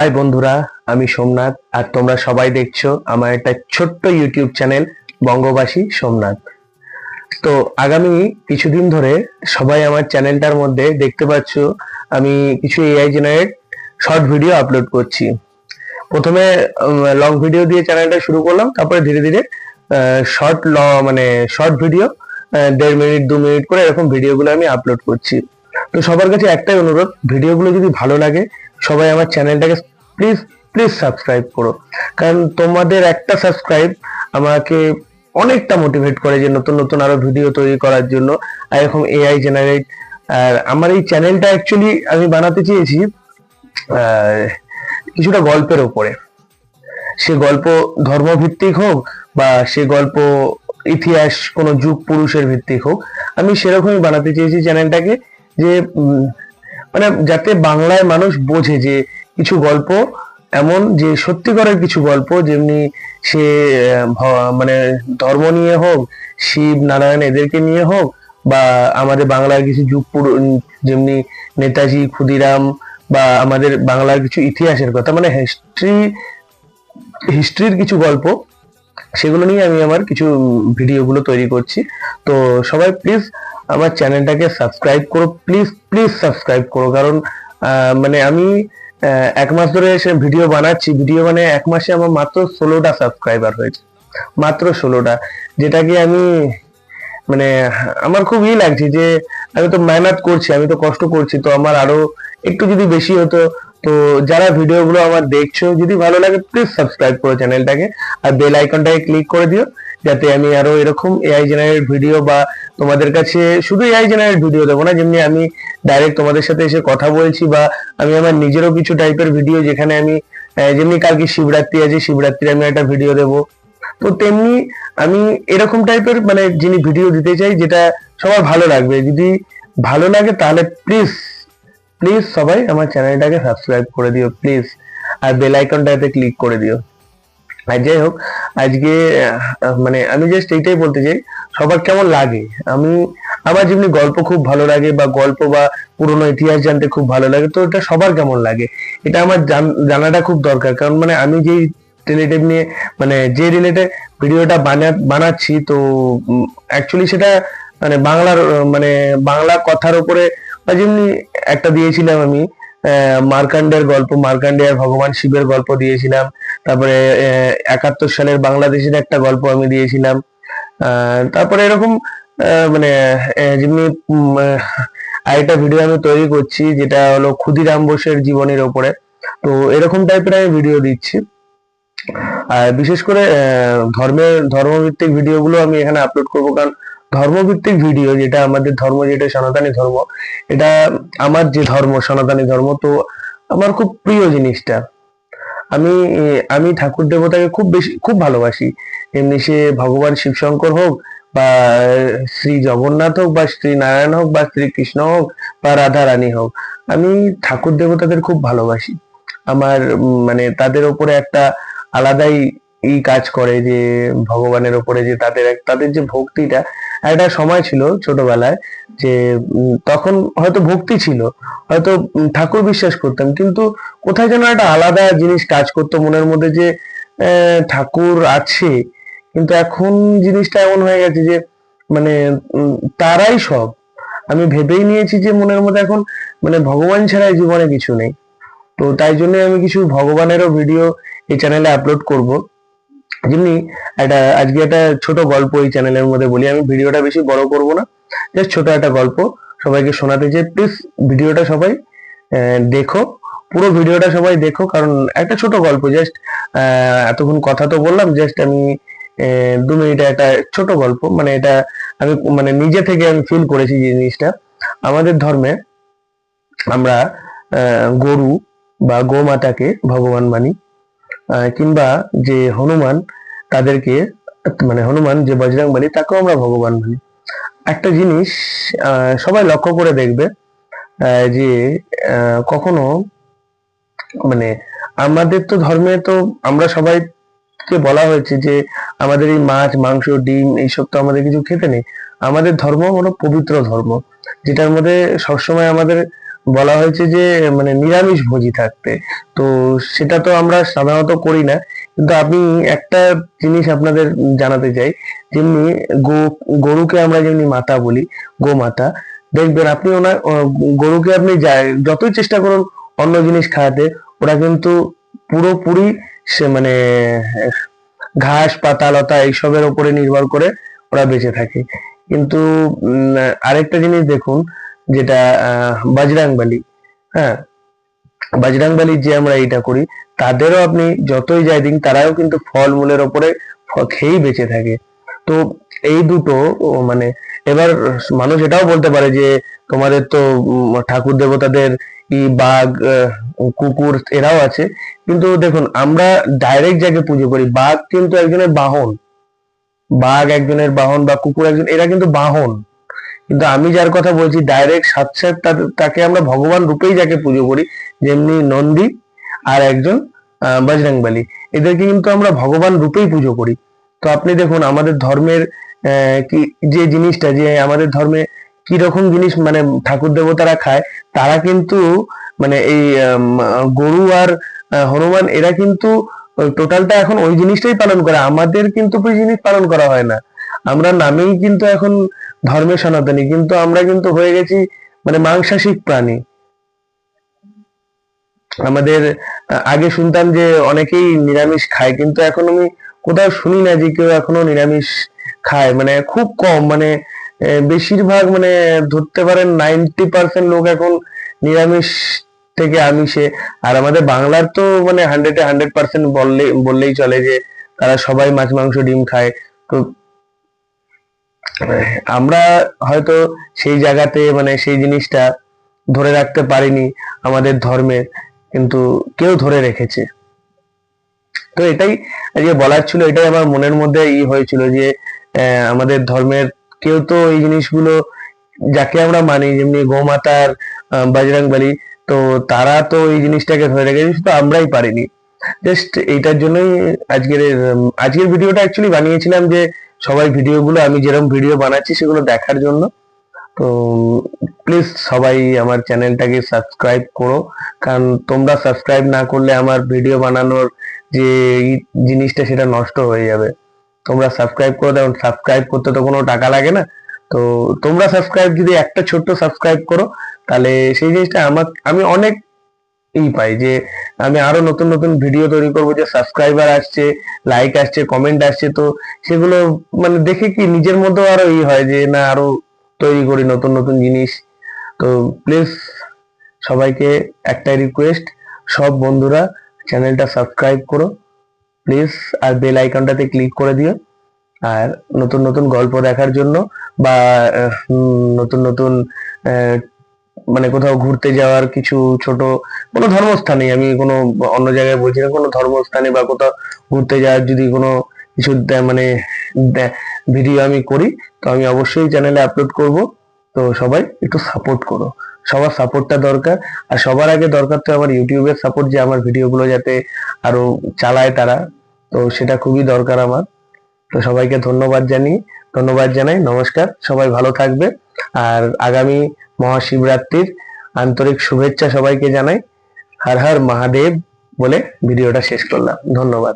High বন্ধুরা, আমি সোমনাথ আর তোমরা সবাই দেখছো আমার একটা ছোট্ট ইউটিউব চ্যানেল বঙ্গবাসী সোমনাথ। তো আগামী কিছুদিন ধরে সবাই আমার চ্যানেলটার মধ্যে দেখতে পাচ্ছ আমি কিছু AI generate short video upload করছি। প্রথমে লং ভিডিও দিয়ে চ্যানেলটা শুরু করলাম, তারপরে ধীরে ধীরে শর্ট মানে শর্ট ভিডিও 1.5 মিনিট 2 মিনিট করে এরকম ভিডিওগুলো আমি আপলোড করছি। তো সবার কাছে একটাই অনুরোধ, ভিডিওগুলো যদি ভালো লাগে সবাই আমার চ্যানেলটাকে প্লিজ প্লিজ সাবস্ক্রাইব করো, কারণ তোমাদের একটা সাবস্ক্রাইব আমাকে অনেকটা মোটিভেট করে যে নতুন নতুন আরো ভিডিও তৈরি করার জন্য। আর এরকম এআই জেনারেট, আর আমার এই চ্যানেলটা অ্যাকচুয়ালি আমি বানাতে চেয়েছি কিছুটা গল্পের ওপরে। সে গল্প ধর্মভিত্তিক হোক বা সে গল্প ইতিহাস কোনো যুগ পুরুষের ভিত্তিক হোক, আমি সেরকমই বানাতে চেয়েছি চ্যানেলটাকে, যে মানে যাতে বাংলায় মানুষ বোঝে যে কিছু গল্প এমন যে সত্যিকারের কিছু গল্প, যেমনি সে মানে ধর্ম নিয়ে হোক, শিব নারায়ণ এদেরকে নিয়ে হোক, বা আমাদের বাংলার কিছু যুগ যেমনি নেতাজি ক্ষুদিরাম, বা আমাদের বাংলার কিছু ইতিহাসের কথা, মানে হিস্ট্রির কিছু গল্প, সেগুলো নিয়ে আমি আমার কিছু ভিডিওগুলো তৈরি করছি। তো সবাই প্লিজ আমার চ্যানেলটাকে সাবস্ক্রাইব করো, প্লিজ প্লিজ সাবস্ক্রাইব করো, কারণ মানে আমি 1 মাস ধরে এসে ভিডিও বানাচ্ছি, ভিডিও মানে 1 মাসে আমার মাত্র 16টা সাবস্ক্রাইবার হয়েছে, মাত্র 16টা, যেটাকে আমি মানে আমার খুব লাগছে যে আমি তো মেহনত করছি, আমি তো কষ্ট করছি, তো আমার আরো একটু যদি বেশি হতো। তো যারা ভিডিওগুলো আমার দেখছো, যদি ভালো লাগে প্লিজ সাবস্ক্রাইব করো চ্যানেলটাকে, আর বেল আইকনটাকে ক্লিক করে দিও, যাতে আমি আরো এরকম এআই জেনারেট ভিডিও বা তোমাদের কাছে শুধু এআই জেনারেট ভিডিও দেবো না, যেমনি আমি ডাইরেক্ট তোমাদের সাথে এসে কথা বলছি, বা আমি আমার নিজেরও কিছু টাইপের ভিডিও, যেখানে আমি যেমনি কালকে শিবরাত্রি আছে, শিবরাত্রি আমি একটা ভিডিও দেবো, তো তেমনি আমি এরকম টাইপের মানে যিনি ভিডিও দিতে চাই, যেটা সবার ভালো লাগবে। যদি ভালো লাগে তাহলে প্লিজ প্লিজ সবাই আমার চ্যানেলটাকে সাবস্ক্রাইব করে দিও প্লিজ, আর বেল আইকনটাতে ক্লিক করে দিও। আর যাই হোক, আজকে মানে আমি জাস্ট এইটাই বলতে চাই, সবার কেমন লাগে, আমি আমার যেমনি গল্প খুব ভালো লাগে, বা গল্প বা পুরোনো ইতিহাস জানতে খুব ভালো লাগে, তো এটা সবার কেমন লাগে এটা আমার জানাটা খুব দরকার, কারণ মানে আমি যেই রিলেটেড নিয়ে মানে যে রিলেটেড ভিডিওটা বানাচ্ছি, তো অ্যাকচুয়ালি সেটা মানে বাংলার মানে বাংলা কথার উপরে, যেমনি একটা দিয়েছিলাম আমি মার্কান্ডের গল্প, মার্কান্ডেয় ভগবান শিবের গল্প দিয়েছিলাম, তারপরে 71 সালের বাংলাদেশের একটা গল্প আমি দিয়েছিলাম, তারপরে এরকম মানে যেমনি আরেকটা ভিডিও আমি তৈরি করছি, যেটা হলো ক্ষুদিরাম বোসের জীবনের ওপরে। তো এরকম টাইপের আমি ভিডিও দিচ্ছি, আর বিশেষ করে ধর্মভিত্তিক ভিডিওগুলো আমি এখানে আপলোড করবো, কারণ ধর্মভিত্তিক ভিডিও, যেটা আমাদের ধর্ম, যেটা সনাতনী ধর্ম, এটা আমার যে ধর্ম সনাতনী ধর্ম, তো আমার খুব প্রিয় জিনিসটা। আমি আমি ঠাকুর দেবতাকে খুব ভালোবাসি, এমনি সে ভগবান শিবশঙ্কর হোক, বা শ্রী জগন্নাথ হোক, বা শ্রী নারায়ণ হোক, বা শ্রীকৃষ্ণ হোক, বা রাধা রানী হোক, আমি ঠাকুর দেবতাদের খুব ভালোবাসি। আমার মানে তাদের উপরে একটা আলাদাই কাজ করে, যে ভগবানের উপরে যে তাদের যে ভক্তিটা, একটা সময় ছিল ছোটবেলায় যে তখন হয়তো ভক্তি ছিল, হয়তো ঠাকুর বিশ্বাস করতাম, কিন্তু কোথায় যেন একটা আলাদা জিনিস কাজ করতো মনের মধ্যে, যে ঠাকুর আছে, কিন্তু এখন জিনিসটা এমন হয়ে গেছে যে মানে তারাই সব, আমি ভেবেই নিয়েছি যে মনের মধ্যে এখন মানে ভগবান ছাড়া এই জীবনে কিছু নেই। তো তাই জন্য আমি কিছু ভগবানেরও ভিডিও এই চ্যানেলে আপলোড করব। যেমনি আজকে একটা ছোট গল্প এই চ্যানেলের মধ্যে বলি, আমি ভিডিওটা বেশি বড় করব না, জাস্ট ছোট একটা গল্প সবাইকে শোনাতে চাই। প্লিজ ভিডিওটা সবাই দেখো, পুরো ভিডিওটা সবাই দেখো, কারণ একটা ছোট গল্প, জাস্ট এতক্ষণ কথা তো বললাম, জাস্ট আমি 2 মিনিটে একটা ছোট গল্প, মানে এটা আমি মানে নিজে থেকে আমি ফিল করেছি যে জিনিসটা। আমাদের ধর্মে আমরা গরু বা গোমাতাকে ভগবান মানি, কিংবা যে হনুমান, তাদেরকে মানে হনুমান যে বজরংবলী, তাকেও আমরা ভগবান মানি। একটা জিনিস সবাই লক্ষ্য করে দেখবে, যে কখনো মানে আমাদের তো ধর্মে তো আমরা সবাইকে বলা হয়েছে যে আমাদের এই মাছ মাংস ডিম এইসব তো আমাদের কিছু খেতে নেই। আমাদের ধর্ম হলো পবিত্র ধর্ম, যেটার মধ্যে সবসময় আমাদের বলা হয়েছে যে মানে নিরামিষ ভোজী থাকতে। তো সেটা তো আমরা সাধারণত করি না, কিন্তু আমি একটা জিনিস আপনাদের জানাতে চাই। যেমনি গরুকে আমরা যেমনি মাতা বলি, গোমাতা, দেখবেন আপনি গরুকে আপনি যতই চেষ্টা করুন অন্য জিনিস খাওয়াতে, ওরা কিন্তু পুরোপুরি সে মানে ঘাস পাতা লতা এইসবের উপরে নির্ভর করে ওরা বেঁচে থাকে। কিন্তু আরেকটা জিনিস দেখুন, যেটা বাজরাংবালি, হ্যাঁ, বাজরাংবালির যে আমরা এইটা করি, তাদেরও আপনি যতই যাই দিন তারাও কিন্তু ফলমূলের ওপরে খেয়েই বেঁচে থাকে। তো এই দুটো মানে এবার মানুষ এটাও বলতে পারে যে তোমাদের তো ঠাকুর দেবতাদের বাঘ কুকুর এরাও আছে, কিন্তু দেখুন আমরা ডাইরেক্ট যাকে পুজো করি, বাঘ কিন্তু একজনের বাহন, বাঘ একজনের বাহন বা কুকুর একজন, এরা কিন্তু বাহন। কিন্তু আমি যার কথা বলছি ডাইরেক্ট সাক্ষাৎ তাকে আমরা ভগবান রূপেই যাকে পুজো করি, যেমনি নন্দী আর একজন বজরংবলী, এদেরকে কিন্তু আমরা ভগবান রূপেই পুজো করি। তো আপনি দেখুন আমাদের ধর্মের কি যে জিনিসটা, যে আমাদের ধর্মে কি রকম জিনিস মানে ঠাকুর দেবতারা খায়, তারা কিন্তু মানে এই গরু আর হনুমান এরা কিন্তু টোটালটা এখন ওই জিনিসটাই পালন করে, আমাদের কিন্তু ওই জিনিস পালন করা হয় না। আমরা নামেই কিন্তু এখন ধর্মে সনাতনী, কিন্তু আমরা কিন্তু হয়ে গেছি মানে মাংসাশী প্রাণী। আমাদের আগে শুনতাম যে অনেকেই নিরামিষ খায়, কিন্তু এখন আমি কোথাও শুনি না যে কেউ এখনো নিরামিষ খায়, মানে খুব কম, মানে বেশিরভাগ মানে ধরতে পারেন 90% লোক এখন নিরামিষ থেকে আমিষে। আর আমাদের বাংলার তো মানে 100% বললেই চলে যে তারা সবাই মাছ মাংস ডিম খায়। তো আমরা হয়তো সেই জায়গাতে মানে সেই জিনিসটা ধরে রাখতে পারিনি আমাদের ধর্মের, কিন্তু কেউ ধরে রেখেছে। তো এটাই আজকে বলার ছিল, এটাই আমার মনের মধ্যে হয়েছিল যে আমাদের ধর্মের কেউ তো এই জিনিসগুলো যাকে আমরা মানি, যেমনি গোমাতার বজরংবলী, তো তারা তো এই জিনিসটাকে ধরে রেখেছে, শুধু আমরাই পারিনি। জাস্ট এইটার জন্যই আজকের ভিডিওটা অ্যাকচুয়ালি বানিয়েছিলাম, যে সবাই ভিডিওগুলো আমি যেরকম ভিডিও বানাচ্ছি সেগুলো দেখার জন্য। তো প্লিজ সবাই আমার চ্যানেলটাকে সাবস্ক্রাইব করো, কারণ তোমরা সাবস্ক্রাইব না করলে আমার ভিডিও বানানোর যে জিনিসটা সেটা নষ্ট হয়ে যাবে। তোমরা সাবস্ক্রাইব করে দাও, সাবস্ক্রাইব করতে তো কোনো টাকা লাগে না। তো তোমরা সাবস্ক্রাইব যদি একটা ছোট্ট সাবস্ক্রাইব করো, তাহলে সেই জিনিসটা আমি অনেক পাই যে আমি আরো নতুন নতুন ভিডিও তৈরি করবো, যে সাবস্ক্রাইবার আসছে, লাইক আসছে, কমেন্ট আসছে, তো সেগুলো মানে দেখে কি নিজের মধ্যেও আরো হয় যে না আরো তৈরি করি নতুন নতুন জিনিস। তো প্লিজ সবাইকে একটাই রিকোয়েস্ট, সব বন্ধুরা চ্যানেলটা সাবস্ক্রাইব করো প্লিজ, আর বেল আইকনটাতে ক্লিক করে দিও। আর নতুন নতুন গল্প দেখার জন্য বা নতুন নতুন মানে কোথাও ঘুরতে যাওয়ার কিছু ছোট কোনো ধর্মস্থানে, আমি কোনো অন্য জায়গায় বলছি না, কোনো ধর্মস্থানে বা কোথাও ঘুরতে যাওয়ার যদি কোনো কিছু মানে ভিডিও আমি করি, তো আমি অবশ্যই চ্যানেলে আপলোড করব। তো সবাই একটু সাপোর্ট করো, সবার সাপোর্টটা দরকার। আর সবার আগে দরকার তো আমার ইউটিউবের সাপোর্ট, যে আমার ভিডিওগুলো যাতে আরো চালায় তারা, তো সেটা খুবই দরকার আমার। তো সবাইকে ধন্যবাদ জানাই, নমস্কার, সবাই ভালো থাকবে। আর আগামী মহাশিবরাত্রির আন্তরিক শুভেচ্ছা সবাইকে জানাই। হর হর মহাদেব বলে ভিডিওটা শেষ করলাম, ধন্যবাদ।